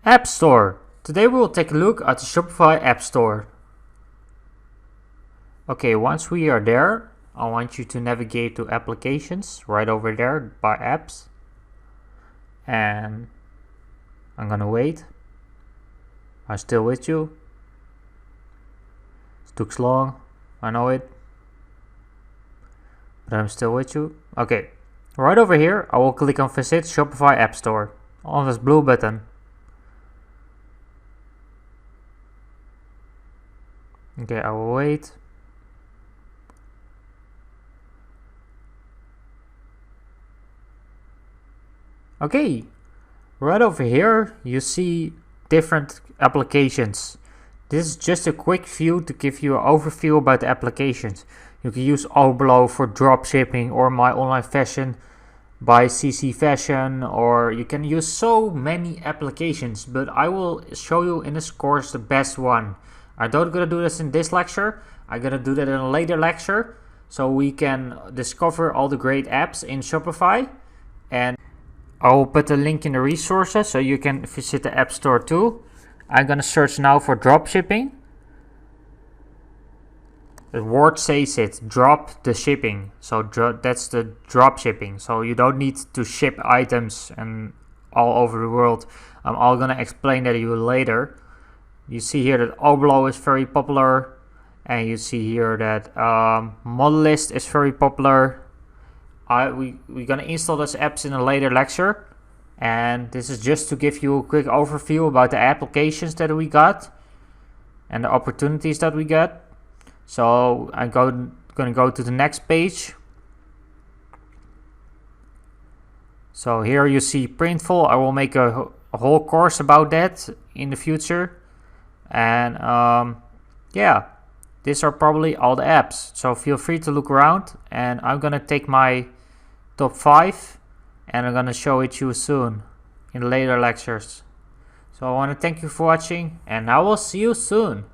App Store. Today we will take a look at the Shopify App Store. Okay, once we are there, I want you to navigate to Applications right over there by Apps. And I'm gonna wait. I'm still with you. It took long, I know it. But I'm still with you. Okay, right over here, I will click on Visit Shopify App Store on this blue button. Okay, I will wait. Okay, right over here you see different applications. This is just a quick view to give you an overview about the applications. You can use Oblo for drop shipping, or My Online Fashion by CC Fashion, or you can use so many applications, but I will show you in this course the best one. I'm not gonna do this in this lecture. I'm gonna do that in a later lecture, so we can discover all the great apps in Shopify. And I will put a link in the resources so you can visit the App Store too. I'm gonna search now for dropshipping. The word says it, drop the shipping. So that's the drop shipping. So you don't need to ship items and all over the world. I'm all gonna explain that to you later. You see here that Oblo is very popular, and you see here that Modelist is very popular. We're gonna install those apps in a later lecture, and this is just to give you a quick overview about the applications that we got and the opportunities that we got. So I'm gonna go to the next page. So here you see Printful. I will make a whole course about that in the future. And yeah, these are probably all the apps. So feel free to look around, and I'm gonna take my top 5 and I'm gonna show it to you soon in later lectures. So I want to thank you for watching, and I will see you soon.